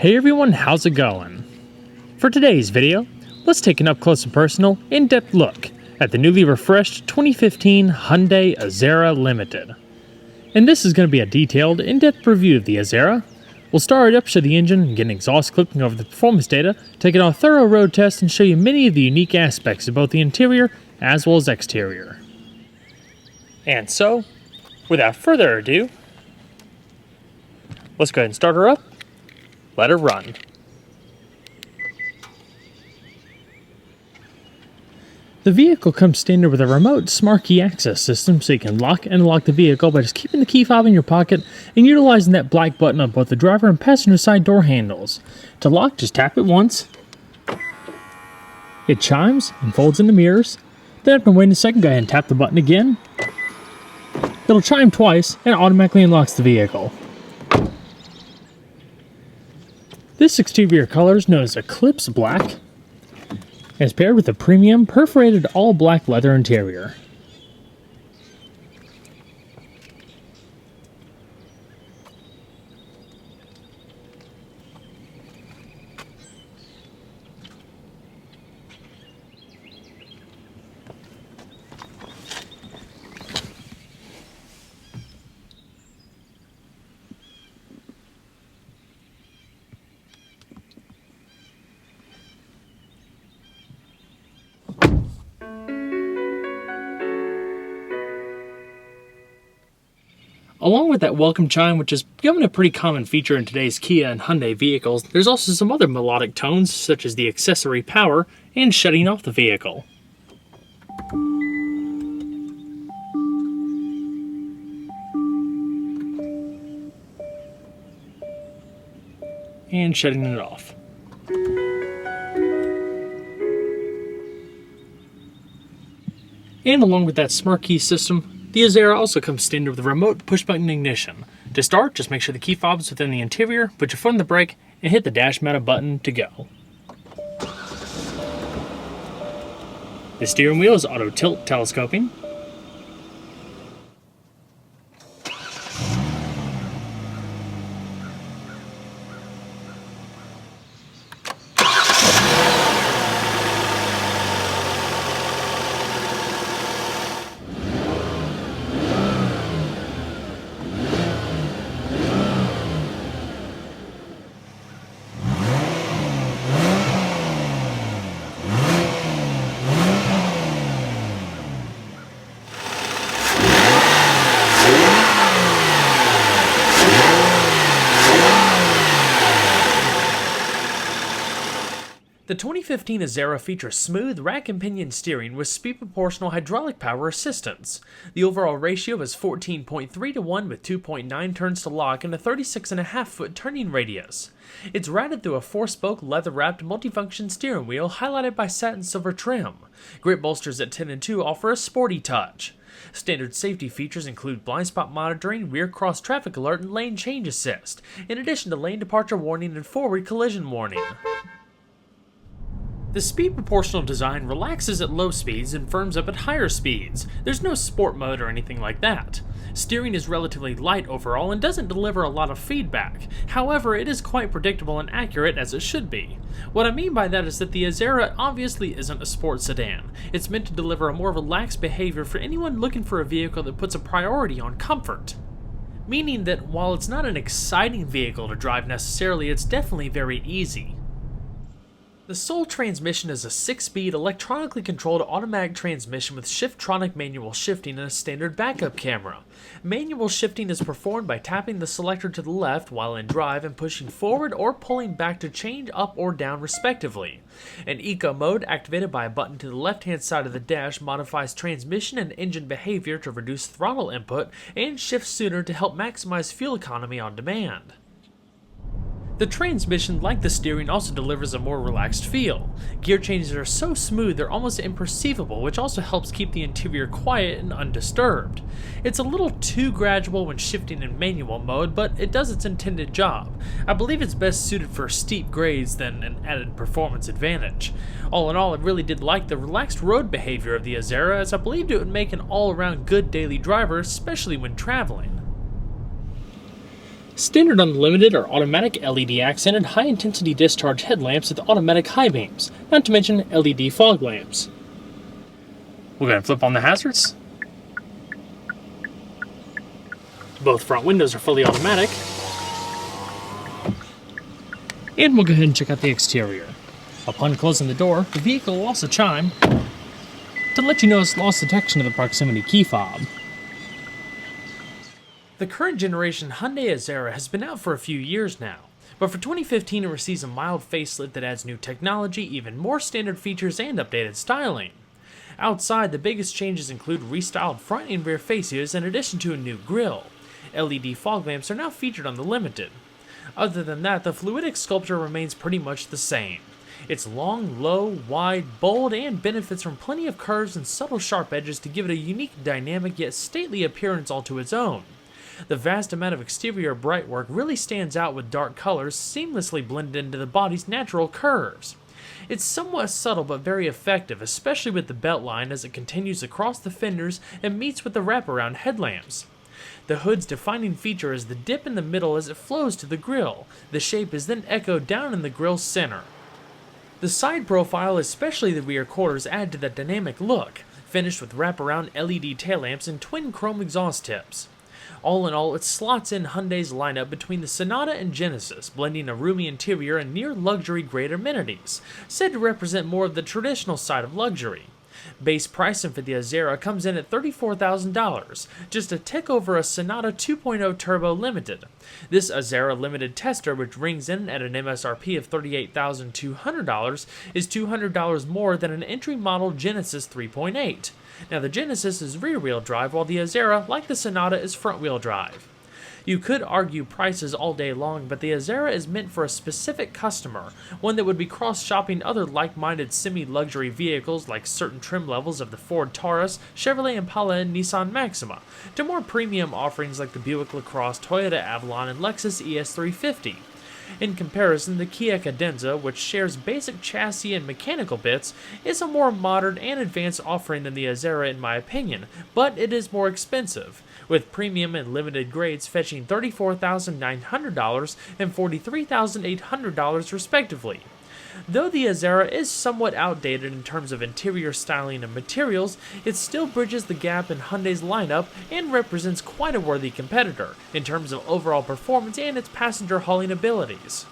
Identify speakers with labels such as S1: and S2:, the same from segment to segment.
S1: Hey everyone, how's it going? For today's video, let's take an up-close and personal, in-depth look at the newly refreshed 2015 Hyundai Azera Limited. And this is going to be a detailed, in-depth review of the Azera. We'll start it up, show the engine, get an exhaust clip, and go over the performance data, take it on a thorough road test, and show you many of the unique aspects of both the interior as well as exterior. And so, without further ado, let's go ahead and start her up. Let her run. The vehicle comes standard with a remote smart key access system, so you can lock and unlock the vehicle by just keeping the key fob in your pocket and utilizing that black button on both the driver and passenger side door handles. To lock, just tap it once. It chimes and folds in the mirrors. Then after waiting a second, go ahead and tap the button again. It'll chime twice and automatically unlocks the vehicle. This exterior color is known as Eclipse Black, and is paired with a premium perforated all-black leather interior. Along with that welcome chime, which is becoming a pretty common feature in today's Kia and Hyundai vehicles, there's also some other melodic tones, such as the accessory power and shutting off the vehicle. And shutting it off. And along with that smart key system, the Azera also comes standard with a remote push-button ignition. To start, just make sure the key fob is within the interior, put your foot on the brake, and hit the dash mounted button to go. The steering wheel is auto tilt telescoping. The 2015 Azera features smooth rack and pinion steering with speed proportional hydraulic power assistance. The overall ratio is 14.3 to 1 with 2.9 turns to lock and a 36.5-foot turning radius. It's routed through a 4-spoke leather-wrapped multifunction steering wheel highlighted by satin silver trim. Grip bolsters at 10 and 2 offer a sporty touch. Standard safety features include blind spot monitoring, rear cross traffic alert, and lane change assist, in addition to lane departure warning and forward collision warning. The speed proportional design relaxes at low speeds and firms up at higher speeds. There's no sport mode or anything like that. Steering is relatively light overall and doesn't deliver a lot of feedback. However, it is quite predictable and accurate as it should be. What I mean by that is that the Azera obviously isn't a sports sedan. It's meant to deliver a more relaxed behavior for anyone looking for a vehicle that puts a priority on comfort. Meaning that while it's not an exciting vehicle to drive necessarily, it's definitely very easy. The sole transmission is a 6-speed electronically controlled automatic transmission with Shiftronic manual shifting and a standard backup camera. Manual shifting is performed by tapping the selector to the left while in drive and pushing forward or pulling back to change up or down respectively. An eco mode activated by a button to the left hand side of the dash modifies transmission and engine behavior to reduce throttle input and shift sooner to help maximize fuel economy on demand. The transmission, like the steering, also delivers a more relaxed feel. Gear changes are so smooth they're almost imperceivable, which also helps keep the interior quiet and undisturbed. It's a little too gradual when shifting in manual mode, but it does its intended job. I believe it's best suited for steep grades than an added performance advantage. All in all, I really did like the relaxed road behavior of the Azera, as I believed it would make an all-around good daily driver, especially when traveling. Standard on the Limited are automatic LED accented high-intensity discharge headlamps with automatic high beams, not to mention LED fog lamps. We're going to flip on the hazards. Both front windows are fully automatic. And we'll go ahead and check out the exterior. Upon closing the door, the vehicle will also chime to let you know it's lost detection of the proximity key fob. The current generation Hyundai Azera has been out for a few years now, but for 2015 it receives a mild facelift that adds new technology, even more standard features, and updated styling. Outside, the biggest changes include restyled front and rear fascias in addition to a new grille. LED fog lamps are now featured on the Limited. Other than that, the fluidic sculpture remains pretty much the same. It's long, low, wide, bold, and benefits from plenty of curves and subtle sharp edges to give it a unique, dynamic, yet stately appearance all to its own. The vast amount of exterior brightwork really stands out, with dark colors seamlessly blended into the body's natural curves. It's somewhat subtle but very effective, especially with the beltline as it continues across the fenders and meets with the wraparound headlamps. The hood's defining feature is the dip in the middle as it flows to the grille. The shape is then echoed down in the grille's center. The side profile, especially the rear quarters, add to that dynamic look, finished with wraparound LED tail lamps and twin chrome exhaust tips. All in all, it slots in Hyundai's lineup between the Sonata and Genesis, blending a roomy interior and near-luxury grade amenities, said to represent more of the traditional side of luxury. Base pricing for the Azera comes in at $34,000, just a tick over a Sonata 2.0 Turbo Limited. This Azera Limited tester, which rings in at an MSRP of $38,200, is $200 more than an entry-model Genesis 3.8. Now, the Genesis is rear-wheel drive, while the Azera, like the Sonata, is front-wheel drive. You could argue prices all day long, but the Azera is meant for a specific customer, one that would be cross-shopping other like-minded semi-luxury vehicles like certain trim levels of the Ford Taurus, Chevrolet Impala, and Nissan Maxima, to more premium offerings like the Buick LaCrosse, Toyota Avalon, and Lexus ES350. In comparison, the Kia Cadenza, which shares basic chassis and mechanical bits, is a more modern and advanced offering than the Azera in my opinion, but it is more expensive, with premium and limited grades fetching $34,900 and $43,800 respectively. Though the Azera is somewhat outdated in terms of interior styling and materials, it still bridges the gap in Hyundai's lineup and represents quite a worthy competitor in terms of overall performance and its passenger hauling abilities.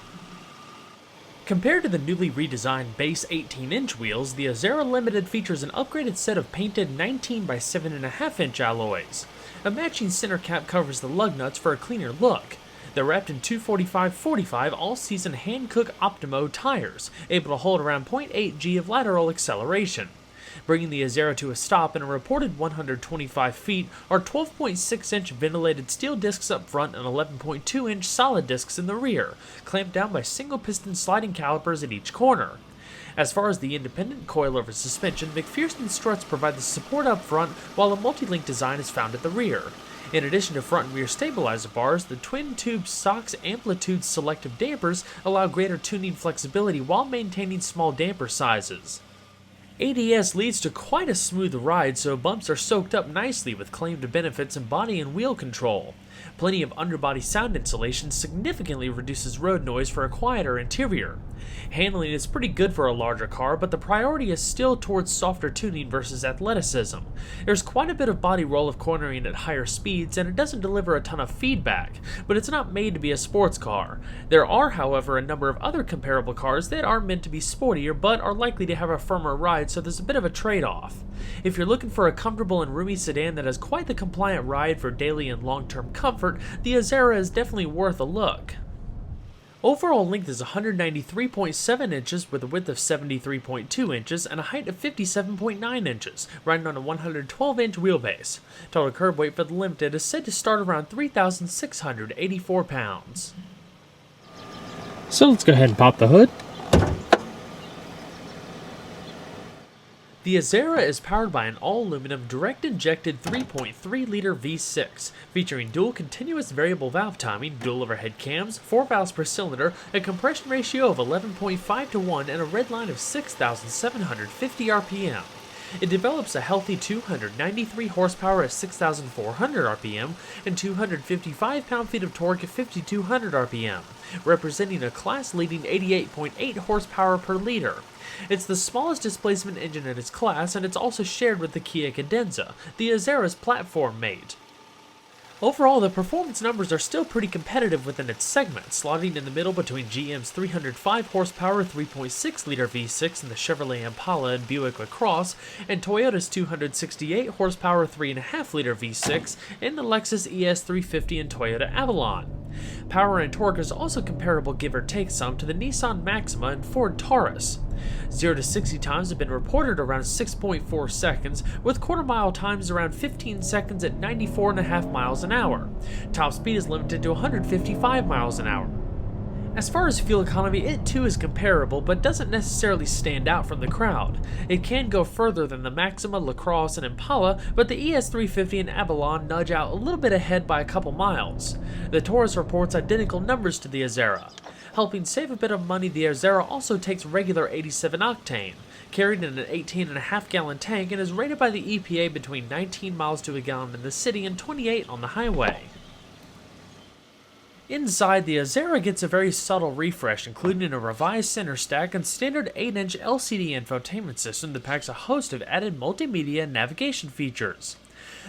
S1: Compared to the newly redesigned base 18-inch wheels, the Azera Limited features an upgraded set of painted 19 by 7.5-inch alloys. A matching center cap covers the lug nuts for a cleaner look. They're wrapped in 245/45 all-season Hankook Optimo tires, able to hold around 0.8 G of lateral acceleration. Bringing the Azera to a stop in a reported 125 feet are 12.6-inch ventilated steel discs up front and 11.2-inch solid discs in the rear, clamped down by single-piston sliding calipers at each corner. As far as the independent coilover suspension, McPherson struts provide the support up front, while a multi-link design is found at the rear. In addition to front and rear stabilizer bars, the twin-tube SOX amplitude selective dampers allow greater tuning flexibility while maintaining small damper sizes. ADS leads to quite a smooth ride, so bumps are soaked up nicely with claimed benefits in body and wheel control. Plenty of underbody sound insulation significantly reduces road noise for a quieter interior. Handling is pretty good for a larger car, but the priority is still towards softer tuning versus athleticism. There's quite a bit of body roll of cornering at higher speeds, and it doesn't deliver a ton of feedback, but it's not made to be a sports car. There are, however, a number of other comparable cars that are meant to be sportier, but are likely to have a firmer ride, so there's a bit of a trade-off. If you're looking for a comfortable and roomy sedan that has quite the compliant ride for daily and long-term comfort, the Azera is definitely worth a look. Overall length is 193.7 inches with a width of 73.2 inches and a height of 57.9 inches, riding on a 112-inch wheelbase. Total curb weight for the Limited is said to start around 3,684 pounds. So let's go ahead and pop the hood. The Azera is powered by an all-aluminum direct-injected 3.3-liter V6, featuring dual continuous variable valve timing, dual overhead cams, 4 valves per cylinder, a compression ratio of 11.5 to 1, and a redline of 6,750 RPM. It develops a healthy 293 horsepower at 6,400 RPM and 255 pound-feet of torque at 5,200 RPM, representing a class-leading 88.8 horsepower per liter. It's the smallest displacement engine in its class, and it's also shared with the Kia Cadenza, the Azera's platform mate. Overall, the performance numbers are still pretty competitive within its segment, slotting in the middle between GM's 305 horsepower 3.6-liter V6 in the Chevrolet Impala and Buick LaCrosse, and Toyota's 268 horsepower 3.5-liter V6 in the Lexus ES350 and Toyota Avalon. Power and torque is also comparable, give or take some, to the Nissan Maxima and Ford Taurus. 0 to 60 times have been reported around 6.4 seconds, with quarter-mile times around 15 seconds at 94.5 miles an hour. Top speed is limited to 155 miles an hour. As far as fuel economy, it too is comparable, but doesn't necessarily stand out from the crowd. It can go further than the Maxima, LaCrosse, and Impala, but the ES350 and Avalon nudge out a little bit ahead by a couple miles. The Taurus reports identical numbers to the Azera. Helping save a bit of money, the Azera also takes regular 87 octane, carried in an 18.5-gallon tank, and is rated by the EPA between 19 miles to a gallon in the city and 28 on the highway. Inside, the Azera gets a very subtle refresh, including a revised center stack and standard 8-inch LCD infotainment system that packs a host of added multimedia and navigation features.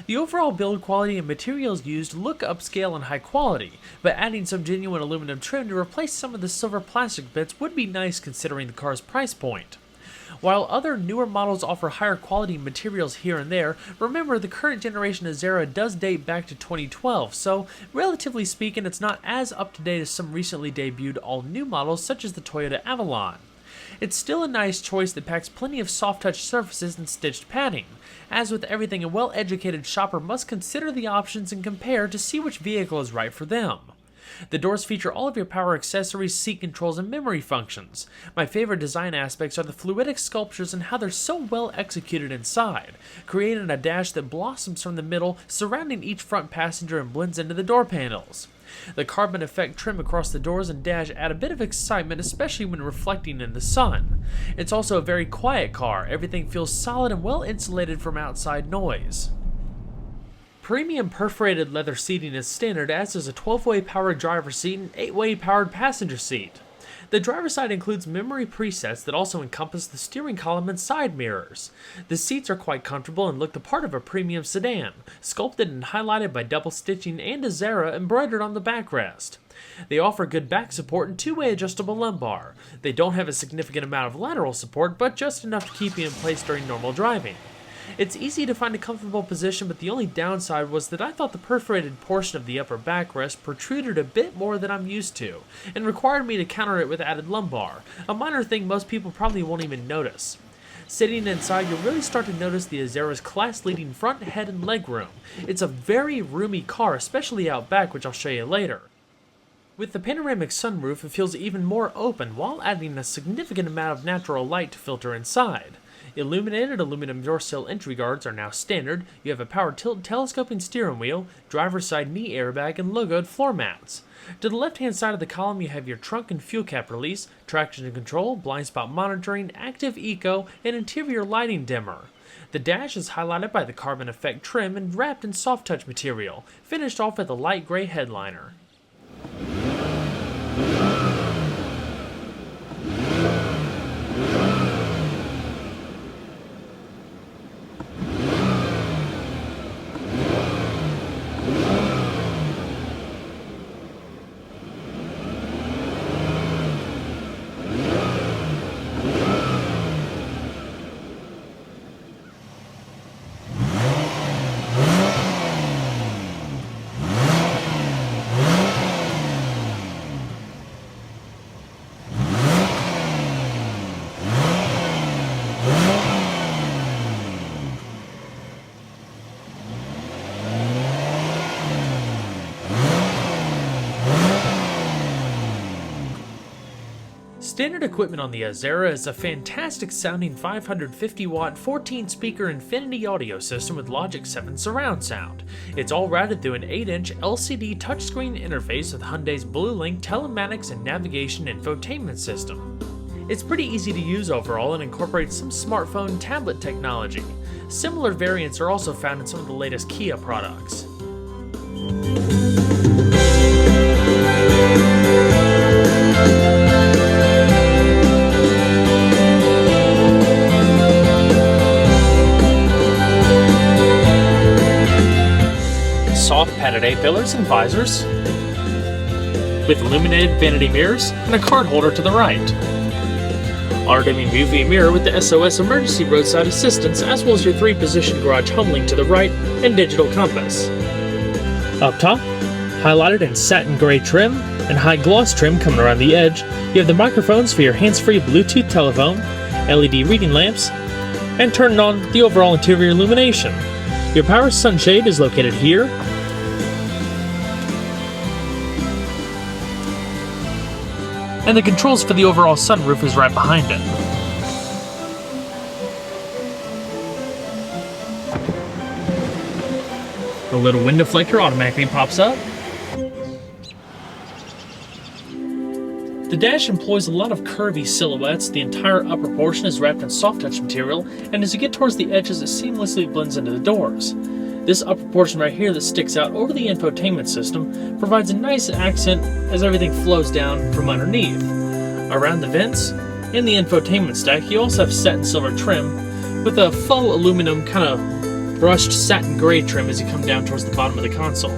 S1: The overall build quality and materials used look upscale and high quality, but adding some genuine aluminum trim to replace some of the silver plastic bits would be nice considering the car's price point. While other newer models offer higher quality materials here and there, remember the current generation Azera does date back to 2012, so relatively speaking it's not as up to date as some recently debuted all-new models such as the Toyota Avalon. It's still a nice choice that packs plenty of soft-touch surfaces and stitched padding. As with everything, a well-educated shopper must consider the options and compare to see which vehicle is right for them. The doors feature all of your power accessories, seat controls, and memory functions. My favorite design aspects are the fluidic sculptures and how they're so well executed inside, creating a dash that blossoms from the middle, surrounding each front passenger and blends into the door panels. The carbon effect trim across the doors and dash add a bit of excitement, especially when reflecting in the sun. It's also a very quiet car. Everything feels solid and well insulated from outside noise. Premium perforated leather seating is standard, as is a 12-way powered driver's seat and 8-way powered passenger seat. The driver's side includes memory presets that also encompass the steering column and side mirrors. The seats are quite comfortable and look the part of a premium sedan, sculpted and highlighted by double stitching and Azera embroidered on the backrest. They offer good back support and 2-way adjustable lumbar. They don't have a significant amount of lateral support, but just enough to keep you in place during normal driving. It's easy to find a comfortable position, but the only downside was that I thought the perforated portion of the upper backrest protruded a bit more than I'm used to, and required me to counter it with added lumbar, a minor thing most people probably won't even notice. Sitting inside, you'll really start to notice the Azera's class-leading front, head, and legroom. It's a very roomy car, especially out back, which I'll show you later. With the panoramic sunroof, it feels even more open, while adding a significant amount of natural light to filter inside. Illuminated aluminum door sill entry guards are now standard. You have a power tilt telescoping steering wheel, driver's side knee airbag, and logoed floor mats. To the left-hand side of the column, you have your trunk and fuel cap release, traction control, blind spot monitoring, active eco, and interior lighting dimmer. The dash is highlighted by the carbon effect trim and wrapped in soft touch material, finished off with a light gray headliner. Standard equipment on the Azera is a fantastic sounding 550-watt 14-speaker Infinity audio system with Logic 7 surround sound. It's all routed through an 8-inch LCD touchscreen interface with Hyundai's BlueLink telematics and navigation infotainment system. It's pretty easy to use overall and incorporates some smartphone tablet technology. Similar variants are also found in some of the latest Kia products. Soft padded A-pillars and visors, with illuminated vanity mirrors and a card holder to the right. Auto-dimming UV mirror with the SOS emergency roadside assistance, as well as your 3-position garage home link to the right and digital compass. Up top, highlighted in satin gray trim and high gloss trim coming around the edge, you have the microphones for your hands-free Bluetooth telephone, LED reading lamps, and turning on the overall interior illumination. Your power sunshade is located here, and the controls for the overall sunroof is right behind it. The little window deflector automatically pops up. The dash employs a lot of curvy silhouettes. The entire upper portion is wrapped in soft touch material, and as you get towards the edges, it seamlessly blends into the doors. This upper portion right here that sticks out over the infotainment system provides a nice accent as everything flows down from underneath. Around the vents and the infotainment stack, you also have satin silver trim with a faux aluminum kind of brushed satin gray trim as you come down towards the bottom of the console.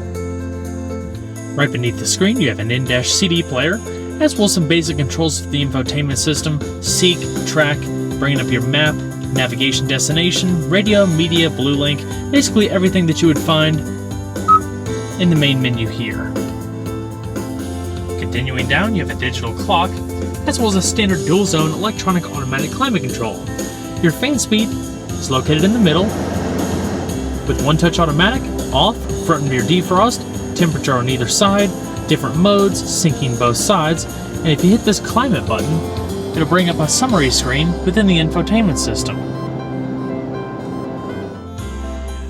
S1: Right beneath the screen, you have an in-dash CD player, as well as some basic controls for the infotainment system: seek, track, bringing up your map, navigation destination, radio, media, blue link, basically everything that you would find in the main menu here. Continuing down, you have a digital clock, as well as a standard dual-zone electronic automatic climate control. Your fan speed is located in the middle, with one-touch automatic, off, front and rear defrost, temperature on either side, different modes, syncing both sides, and if you hit this climate button, it'll bring up a summary screen within the infotainment system.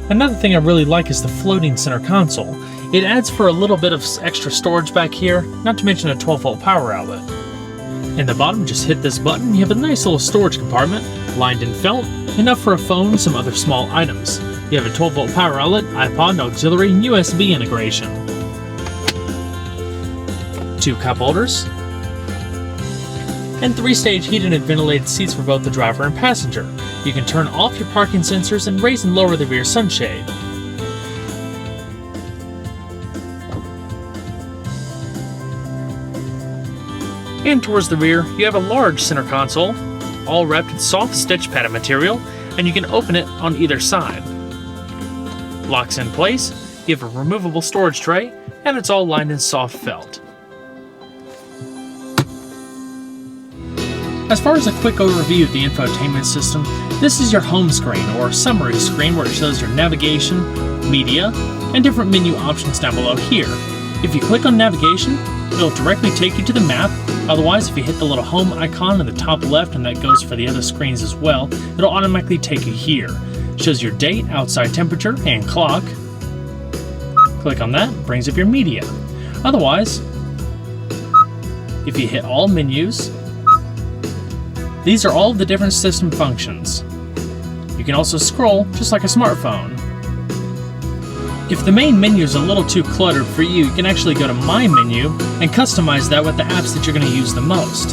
S1: Another thing I really like is the floating center console. It adds for a little bit of extra storage back here, not to mention a 12-volt power outlet. In the bottom, just hit this button, you have a nice little storage compartment, lined in felt, enough for a phone and some other small items. You have a 12-volt power outlet, iPod, and auxiliary and USB integration. 2 cup holders, and 3-stage heated and ventilated seats for both the driver and passenger. You can turn off your parking sensors and raise and lower the rear sunshade. And towards the rear, you have a large center console, all wrapped in soft stitch padded material, and you can open it on either side. Locks in place, you have a removable storage tray, and it's all lined in soft felt. As far as a quick overview of the infotainment system, this is your home screen or summary screen where it shows your navigation, media, and different menu options down below here. If you click on navigation, it'll directly take you to the map. Otherwise, if you hit the little home icon in the top left, and that goes for the other screens as well, it'll automatically take you here. It shows your date, outside temperature, and clock. Click on that, it brings up your media. Otherwise, if you hit all menus, these are all of the different system functions. You can also scroll just like a smartphone. If the main menu is a little too cluttered for you, you can actually go to My Menu and customize that with the apps that you're going to use the most.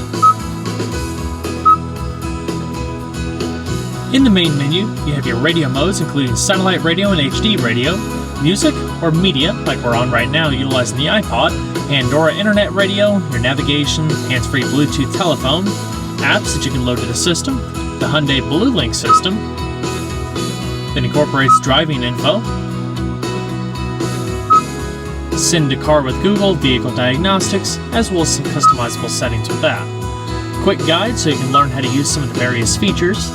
S1: In the main menu, you have your radio modes including satellite radio and HD radio, music or media like we're on right now utilizing the iPod, Pandora internet radio, your navigation, hands-free Bluetooth telephone, apps that you can load to the system, the Hyundai Blue Link system, that incorporates driving info, send to car with Google, vehicle diagnostics, as well as some customizable settings with that. Quick guide so you can learn how to use some of the various features,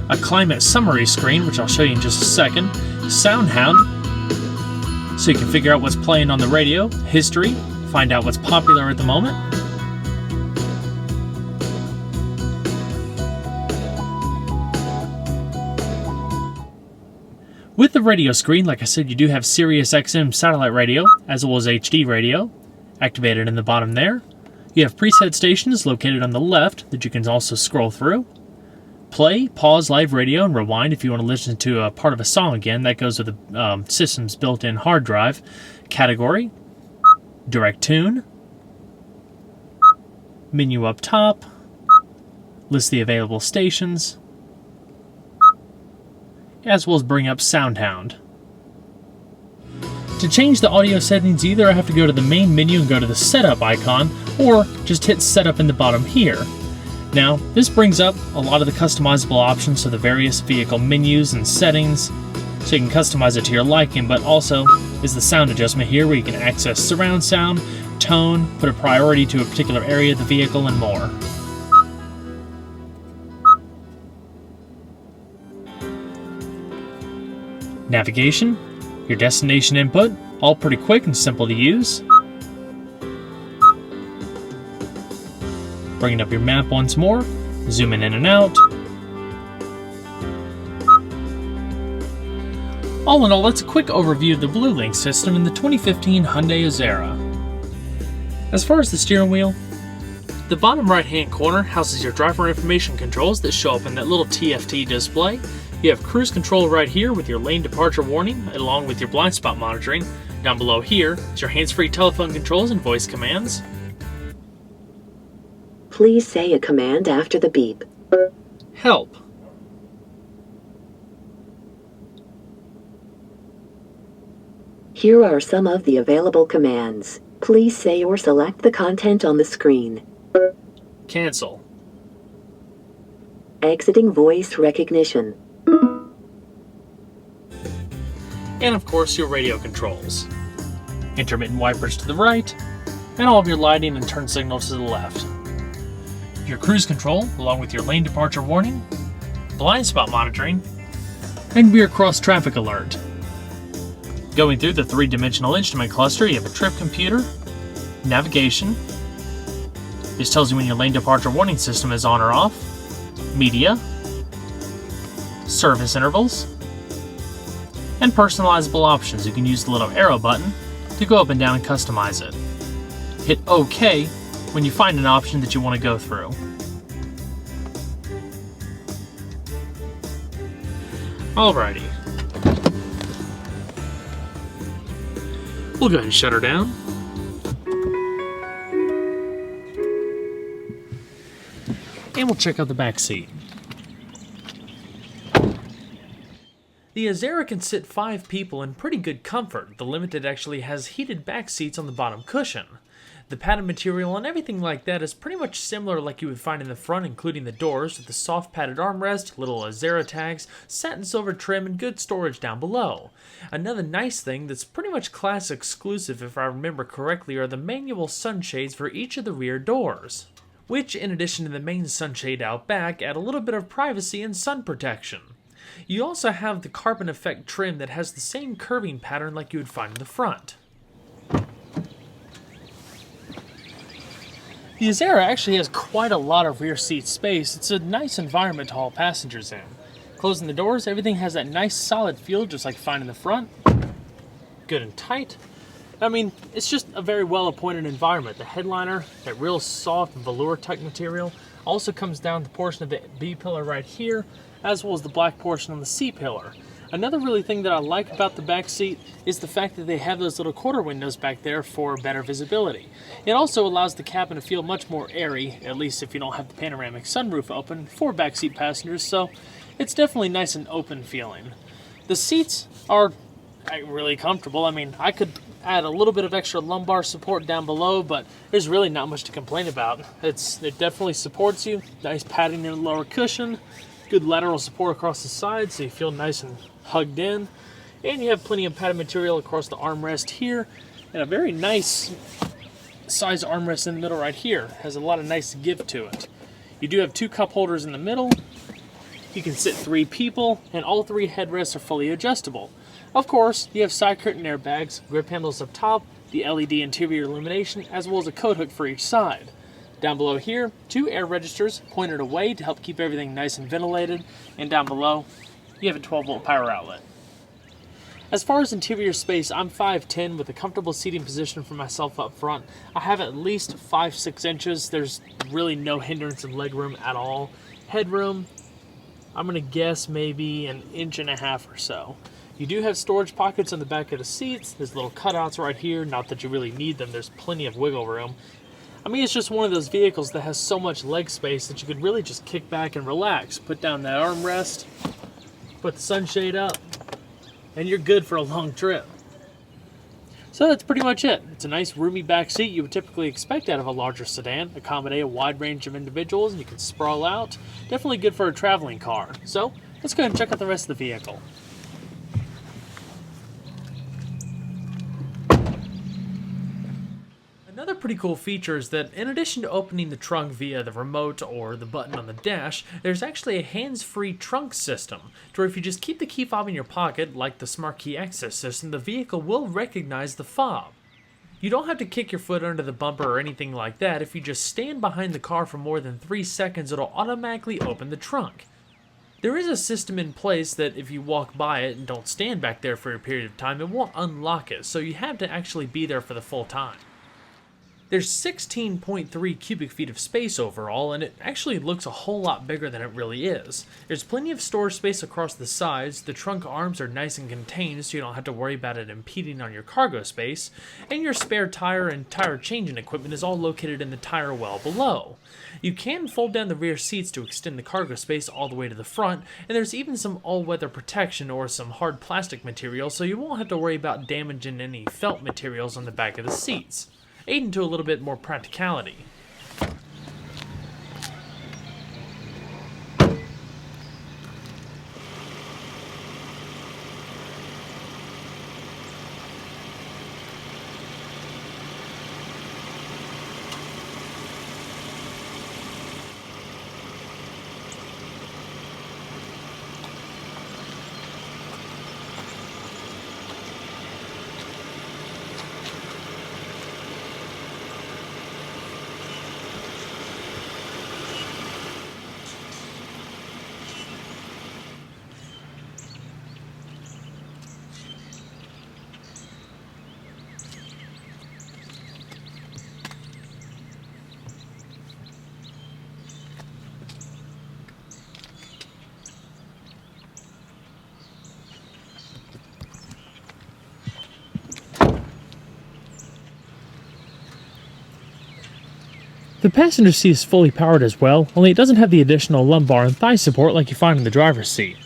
S1: a climate summary screen, which I'll show you in just a second, sound hound, so you can figure out what's playing on the radio, history, find out what's popular at the moment, with the radio screen, like I said, you do have Sirius XM satellite radio, as well as HD radio, activated in the bottom there. You have preset stations located on the left that you can also scroll through. Play, pause live radio, and rewind if you want to listen to a part of a song again. That goes with the system's built-in hard drive. Category, direct tune, menu up top, list the available stations, as well as bring up SoundHound. To change the audio settings, either I have to go to the main menu and go to the setup icon, or just hit setup in the bottom here. Now, this brings up a lot of the customizable options for the various vehicle menus and settings, so you can customize it to your liking, but also is the sound adjustment here where you can access surround sound, tone, put a priority to a particular area of the vehicle, and more. Navigation, your destination input, all pretty quick and simple to use. Bringing up your map once more, zooming in and out. All in all, that's a quick overview of the BlueLink system in the 2015 Hyundai Azera. As far as the steering wheel, the bottom right hand corner houses your driver information controls that show up in that little TFT display. You have cruise control right here with your lane departure warning along with your blind spot monitoring. Down below here is your hands-free telephone controls and voice commands.
S2: Please say a command after the beep.
S1: Help.
S2: Here are some of the available commands. Please say or select the content on the screen.
S1: Cancel.
S2: Exiting voice recognition.
S1: And of course your radio controls. Intermittent wipers to the right, and all of your lighting and turn signals to the left. Your cruise control, along with your lane departure warning, blind spot monitoring, and rear cross traffic alert. Going through the three-dimensional instrument cluster, you have a trip computer, navigation. This tells you when your lane departure warning system is on or off, media, service intervals, and personalizable options. You can use the little arrow button to go up and down and customize it. Hit OK when you find an option that you want to go through. Alrighty. We'll go ahead and shut her down. And we'll check out the back seat. The Azera can sit 5 people in pretty good comfort. The Limited actually has heated back seats on the bottom cushion. The padded material and everything like that is pretty much similar like you would find in the front, including the doors with the soft padded armrest, little Azera tags, satin silver trim, and good storage down below. Another nice thing that's pretty much class exclusive, if I remember correctly, are the manual sunshades for each of the rear doors, which, in addition to the main sunshade out back, add a little bit of privacy and sun protection. You also have the carbon effect trim that has the same curving pattern like you would find in the front. The Azera actually has quite a lot of rear seat space. It's a nice environment to haul passengers in. Closing the doors, everything has that nice solid feel just like you find in the front. Good and tight. I mean, it's just a very well appointed environment. The headliner, that real soft velour type material, also comes down the portion of the B pillar right here, as well as the black portion on the C pillar. Another really thing that I like about the back seat is the fact that they have those little quarter windows back there for better visibility. It also allows the cabin to feel much more airy, at least if you don't have the panoramic sunroof open for backseat passengers, so it's definitely nice and open feeling. The seats are really comfortable. I mean, I could add a little bit of extra lumbar support down below, but there's really not much to complain about. It definitely supports you. Nice padding in the lower cushion, good lateral support across the sides so you feel nice and hugged in, and you have plenty of padded material across the armrest here, and a very nice size armrest in the middle right here. Has a lot of nice give to it. You do have 2 cup holders in the middle. You can sit 3 people, and all 3 headrests are fully adjustable. Of course, you have side curtain airbags, grip handles up top, the LED interior illumination, as well as a coat hook for each side. Down below here, 2 air registers pointed away to help keep everything nice and ventilated, and down below, you have a 12-volt power outlet. As far as interior space, I'm 5'10" with a comfortable seating position for myself up front. I have at least 5-6 inches. There's really no hindrance in legroom at all. Headroom, I'm going to guess maybe 1.5 inches or so. You do have storage pockets on the back of the seats. There's little cutouts right here. Not that you really need them. There's plenty of wiggle room. I mean, it's just one of those vehicles that has so much leg space that you could really just kick back and relax. Put down that armrest, put the sunshade up, and you're good for a long trip. So that's pretty much it. It's a nice roomy back seat you would typically expect out of a larger sedan. Accommodate a wide range of individuals and you can sprawl out. Definitely good for a traveling car. So let's go ahead and check out the rest of the vehicle. Another pretty cool feature is that in addition to opening the trunk via the remote or the button on the dash, there's actually a hands-free trunk system, to where if you just keep the key fob in your pocket, like the Smart Key Access system, the vehicle will recognize the fob. You don't have to kick your foot under the bumper or anything like that. If you just stand behind the car for more than 3 seconds, it'll automatically open the trunk. There is a system in place that if you walk by it and don't stand back there for a period of time, it won't unlock it, so you have to actually be there for the full time. There's 16.3 cubic feet of space overall, and it actually looks a whole lot bigger than it really is. There's plenty of storage space across the sides, the trunk arms are nice and contained so you don't have to worry about it impeding on your cargo space, and your spare tire and tire changing equipment is all located in the tire well below. You can fold down the rear seats to extend the cargo space all the way to the front, and there's even some all-weather protection or some hard plastic material so you won't have to worry about damaging any felt materials on the back of the seats, aiding to a little bit more practicality. The passenger seat is fully powered as well, only it doesn't have the additional lumbar and thigh support like you find in the driver's seat.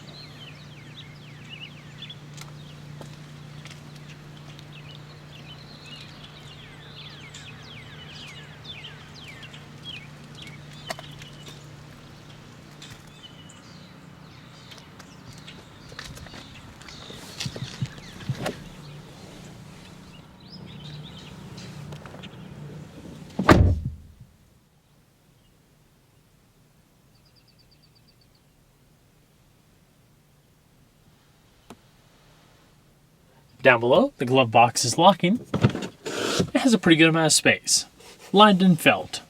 S1: Down below, the glove box is locking. It has a pretty good amount of space, lined in felt.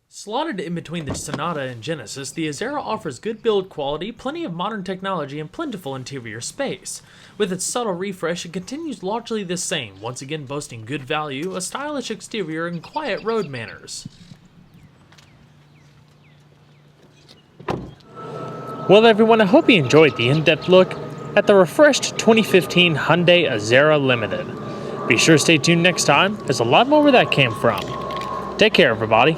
S1: Slotted in between the Sonata and Genesis, the Azera offers good build quality, plenty of modern technology, and plentiful interior space. With its subtle refresh, it continues largely the same, once again boasting good value, a stylish exterior, and quiet road manners. Well everyone, I hope you enjoyed the in-depth look at the refreshed 2015 Hyundai Azera Limited. Be sure to stay tuned next time, there's a lot more where that came from. Take care everybody.